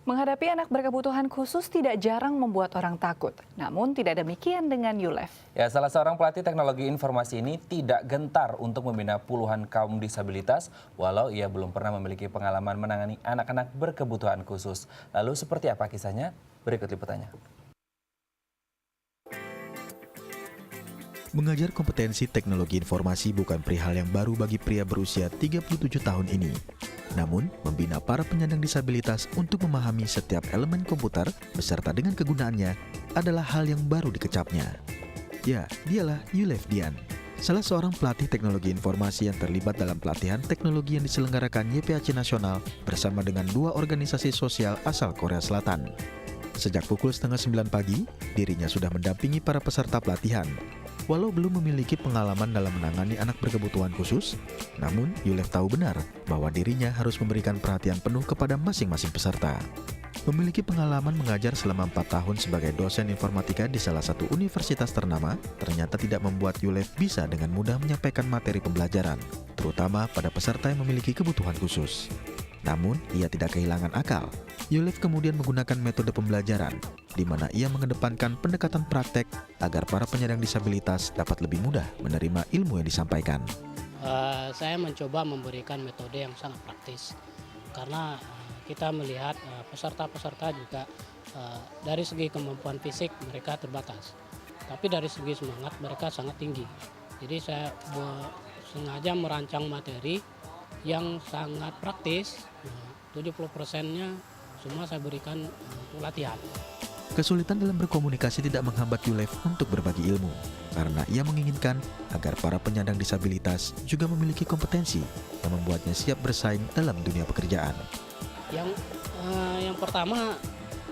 A: Menghadapi anak berkebutuhan khusus tidak jarang membuat orang takut. Namun tidak demikian dengan Yulef.
B: Ya, salah seorang pelatih teknologi informasi ini tidak gentar untuk membina puluhan kaum disabilitas walau ia belum pernah memiliki pengalaman menangani anak-anak berkebutuhan khusus. Lalu seperti apa kisahnya? Berikut liputannya.
O: Mengajar kompetensi teknologi informasi bukan perihal yang baru bagi pria berusia 37 tahun ini. Namun, membina para penyandang disabilitas untuk memahami setiap elemen komputer beserta dengan kegunaannya adalah hal yang baru dikecapnya. Ya, dialah Yulef Dian, salah seorang pelatih teknologi informasi yang terlibat dalam pelatihan teknologi yang diselenggarakan YPAC Nasional bersama dengan 2 organisasi sosial asal Korea Selatan. Sejak pukul 8:30 pagi, dirinya sudah mendampingi para peserta pelatihan. Walau belum memiliki pengalaman dalam menangani anak berkebutuhan khusus, namun Yulef tahu benar bahwa dirinya harus memberikan perhatian penuh kepada masing-masing peserta. Memiliki pengalaman mengajar selama 4 tahun sebagai dosen informatika di salah satu universitas ternama, ternyata tidak membuat Yulef bisa dengan mudah menyampaikan materi pembelajaran, terutama pada peserta yang memiliki kebutuhan khusus. Namun, ia tidak kehilangan akal. Yulef kemudian menggunakan metode pembelajaran, di mana ia mengedepankan pendekatan praktek agar para penyandang disabilitas dapat lebih mudah menerima ilmu yang disampaikan.
S: Saya mencoba memberikan metode yang sangat praktis, karena kita melihat peserta-peserta juga dari segi kemampuan fisik mereka terbatas, tapi dari segi semangat mereka sangat tinggi. Jadi saya sengaja merancang materi yang sangat praktis, 70%-nya semua saya berikan latihan.
O: Kesulitan dalam berkomunikasi tidak menghambat Yulef untuk berbagi ilmu, karena ia menginginkan agar para penyandang disabilitas juga memiliki kompetensi yang membuatnya siap bersaing dalam dunia pekerjaan.
S: Yang pertama,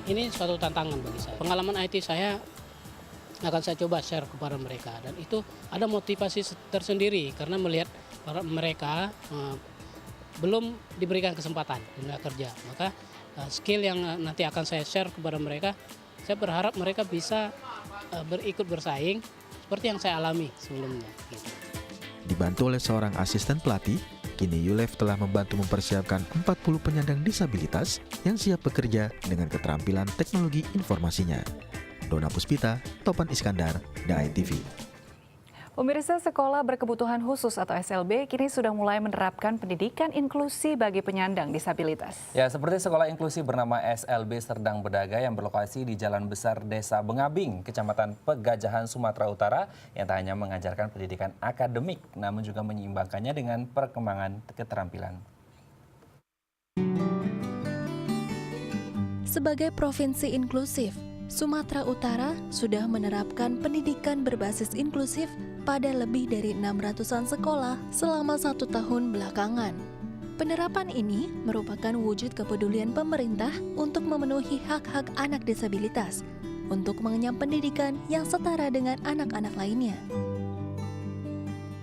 S: ini suatu tantangan bagi saya. Pengalaman IT saya akan saya coba share kepada mereka, dan itu ada motivasi tersendiri karena melihat mereka belum diberikan kesempatan dunia kerja. Maka skill yang nanti akan saya share kepada mereka, saya berharap mereka bisa berikut bersaing seperti yang saya alami sebelumnya.
O: Dibantu oleh seorang asisten pelatih, kini Yulef telah membantu mempersiapkan 40 penyandang disabilitas yang siap bekerja dengan keterampilan teknologi informasinya. Dona Puspita, Topan Iskandar, Dai TV.
A: Pemirsa, sekolah berkebutuhan khusus atau SLB kini sudah mulai menerapkan pendidikan inklusi bagi penyandang disabilitas.
B: Ya, seperti sekolah inklusi bernama SLB Serdang Bedagai yang berlokasi di Jalan Besar Desa Bengabing, Kecamatan Pegajahan, Sumatera Utara, yang tak hanya mengajarkan pendidikan akademik, namun juga menyeimbangkannya dengan perkembangan keterampilan.
T: Sebagai provinsi inklusif, Sumatera Utara sudah menerapkan pendidikan berbasis inklusif pada lebih dari 600-an sekolah selama 1 tahun belakangan. Penerapan ini merupakan wujud kepedulian pemerintah untuk memenuhi hak-hak anak disabilitas untuk mengenyam pendidikan yang setara dengan anak-anak lainnya.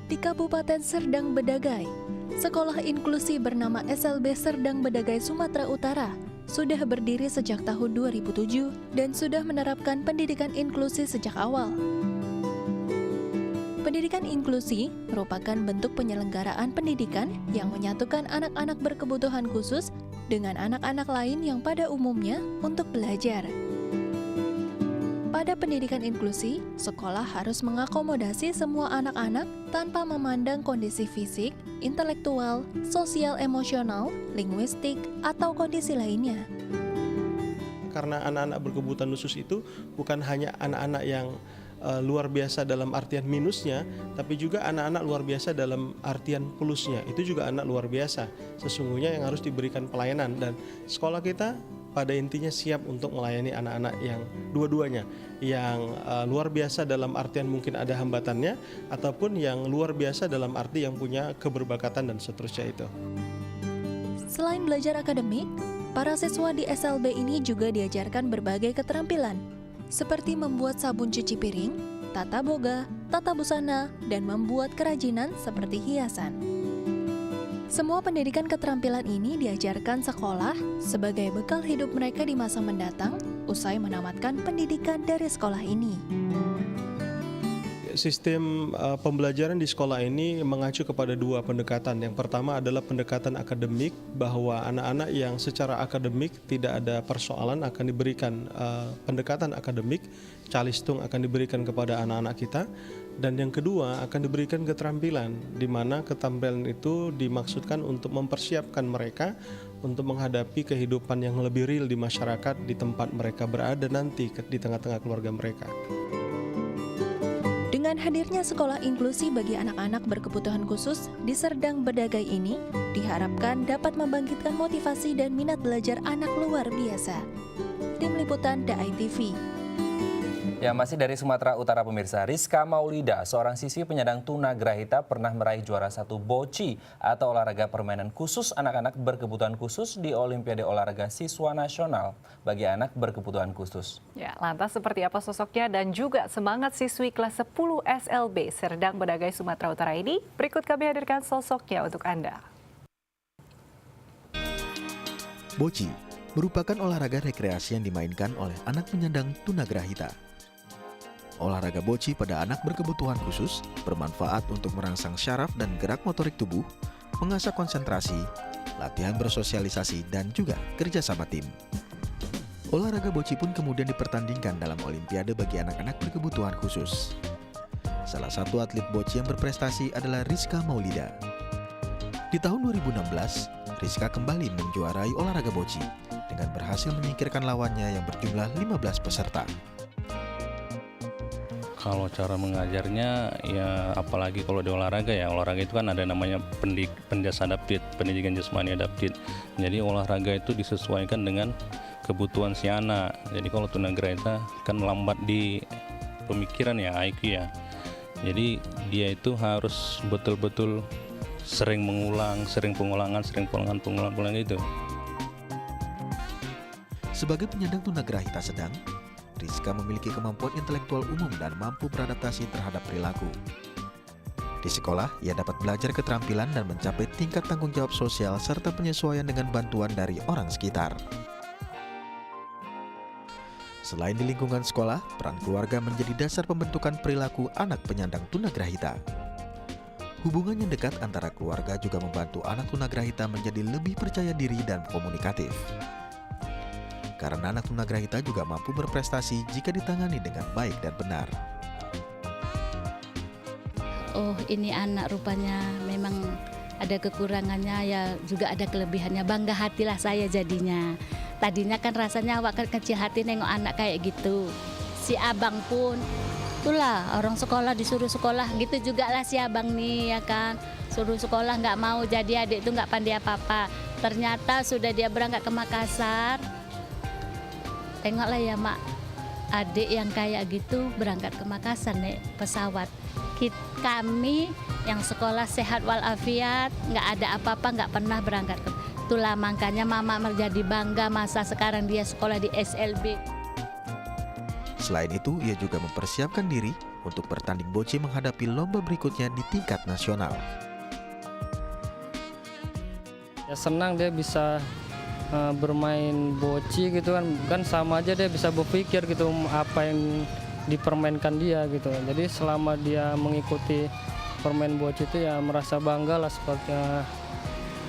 T: Di Kabupaten Serdang Bedagai, sekolah inklusi bernama SLB Serdang Bedagai Sumatera Utara sudah berdiri sejak tahun 2007 dan sudah menerapkan pendidikan inklusi sejak awal. Pendidikan inklusi merupakan bentuk penyelenggaraan pendidikan yang menyatukan anak-anak berkebutuhan khusus dengan anak-anak lain yang pada umumnya untuk belajar. Pada pendidikan inklusi, sekolah harus mengakomodasi semua anak-anak tanpa memandang kondisi fisik, intelektual, sosial emosional, linguistik, atau kondisi lainnya.
U: Karena anak-anak berkebutuhan khusus itu bukan hanya anak-anak yang luar biasa dalam artian minusnya, tapi juga anak-anak luar biasa dalam artian plusnya. Itu juga anak luar biasa sesungguhnya yang harus diberikan pelayanan, dan sekolah kita pada intinya siap untuk melayani anak-anak yang dua-duanya, yang luar biasa dalam artian mungkin ada hambatannya, ataupun yang luar biasa dalam arti yang punya keberbakatan dan seterusnya itu.
T: Selain belajar akademik, para siswa di SLB ini juga diajarkan berbagai keterampilan, seperti membuat sabun cuci piring, tata boga, tata busana, dan membuat kerajinan seperti hiasan. Semua pendidikan keterampilan ini diajarkan sekolah sebagai bekal hidup mereka di masa mendatang usai menamatkan pendidikan dari sekolah ini.
U: Sistem pembelajaran di sekolah ini mengacu kepada 2 pendekatan. Yang pertama adalah pendekatan akademik, bahwa anak-anak yang secara akademik tidak ada persoalan akan diberikan pendekatan akademik, calistung akan diberikan kepada anak-anak kita. Dan yang kedua akan diberikan keterampilan, di mana keterampilan itu dimaksudkan untuk mempersiapkan mereka untuk menghadapi kehidupan yang lebih real di masyarakat, di tempat mereka berada nanti di tengah-tengah keluarga mereka.
T: Dengan hadirnya sekolah inklusi bagi anak-anak berkebutuhan khusus di Serdang Bedagai ini, diharapkan dapat membangkitkan motivasi dan minat belajar anak luar biasa. Tim Liputan DAI TV.
B: Ya, masih dari Sumatera Utara pemirsa, Rizka Maulida, seorang siswi penyandang tunagrahita, pernah meraih juara 1 boci atau olahraga permainan khusus anak-anak berkebutuhan khusus di Olimpiade Olahraga Siswa Nasional bagi anak berkebutuhan khusus.
A: Ya, lantas seperti apa sosoknya dan juga semangat siswi kelas 10 SLB Serdang Bedagai Sumatera Utara ini? Berikut kami hadirkan sosoknya untuk Anda.
O: Boci merupakan olahraga rekreasi yang dimainkan oleh anak penyandang tunagrahita. Olahraga boci pada anak berkebutuhan khusus bermanfaat untuk merangsang syaraf dan gerak motorik tubuh, mengasah konsentrasi, latihan bersosialisasi, dan juga kerja sama tim. Olahraga boci pun kemudian dipertandingkan dalam Olimpiade bagi anak-anak berkebutuhan khusus. Salah satu atlet boci yang berprestasi adalah Rizka Maulida. Di tahun 2016, Rizka kembali menjuarai olahraga boci dengan berhasil menyingkirkan lawannya yang berjumlah 15 peserta.
E: Kalau cara mengajarnya, ya apalagi kalau di olahraga itu kan ada namanya pendidikan adaptif, pendidikan jasmani adaptif. Jadi olahraga itu disesuaikan dengan kebutuhan si anak. Jadi kalau tunagrahita kan lambat di pemikiran ya, IQ ya. Jadi dia itu harus betul-betul sering mengulang, sering pengulangan itu.
O: Sebagai penyandang tunagrahita sedang, Rizka memiliki kemampuan intelektual umum dan mampu beradaptasi terhadap perilaku. Di sekolah, ia dapat belajar keterampilan dan mencapai tingkat tanggung jawab sosial serta penyesuaian dengan bantuan dari orang sekitar. Selain di lingkungan sekolah, peran keluarga menjadi dasar pembentukan perilaku anak penyandang tunagrahita. Hubungan yang dekat antara keluarga juga membantu anak tunagrahita menjadi lebih percaya diri dan komunikatif. Karena anak tunagrahita juga mampu berprestasi jika ditangani dengan baik dan benar.
D: oh ini anak rupanya memang ada kekurangannya ya juga ada kelebihannya, bangga hatilah saya jadinya. Tadinya kan rasanya awak kecil hati nengok anak kayak gitu. Si abang pun, itulah orang sekolah disuruh sekolah gitu juga lah si abang nih ya kan. Suruh sekolah nggak mau, jadi adik itu nggak pandai apa-apa. Ternyata sudah dia berangkat ke Makassar. Tengoklah ya mak, adik yang kayak gitu berangkat ke Makassar naik pesawat. Kami yang sekolah sehat walafiat, nggak ada apa-apa, nggak pernah berangkat ke. Itulah makanya mama menjadi bangga masa sekarang dia sekolah di SLB.
O: Selain itu, ia juga mempersiapkan diri untuk bertanding boci menghadapi lomba berikutnya di tingkat nasional.
V: Ya senang dia bisa bermain boci gitu kan sama aja dia bisa berpikir gitu apa yang dipermainkan dia gitu. Jadi selama dia mengikuti permain boci itu ya merasa bangga lah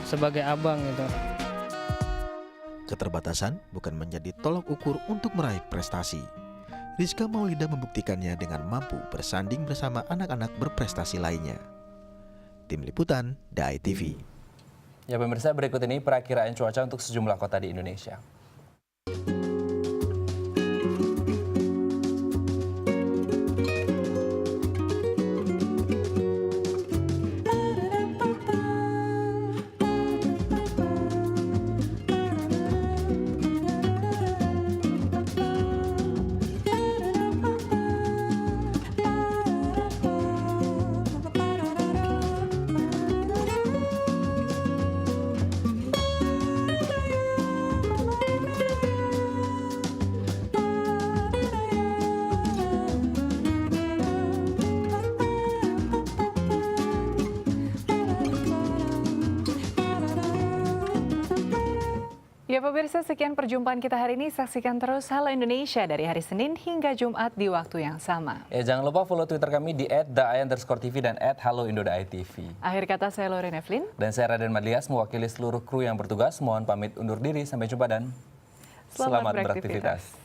V: sebagai abang gitu.
O: Keterbatasan bukan menjadi tolok ukur untuk meraih prestasi. Rizka Maulida membuktikannya dengan mampu bersanding bersama anak-anak berprestasi lainnya. Tim Liputan, DAI TV.
B: Ya pemirsa, berikut ini perakiraan cuaca untuk sejumlah kota di Indonesia.
A: Ya pemirsa, sekian perjumpaan kita hari ini. Saksikan terus Halo Indonesia dari hari Senin hingga Jumat di waktu yang sama.
B: Ya jangan lupa follow Twitter kami di @daai_tv dan @haloindodaitv.
A: Akhir kata saya Lauren Evelyn.
B: Dan saya Raden Madlias mewakili seluruh kru yang bertugas. Mohon pamit undur diri. Sampai jumpa dan selamat beraktivitas.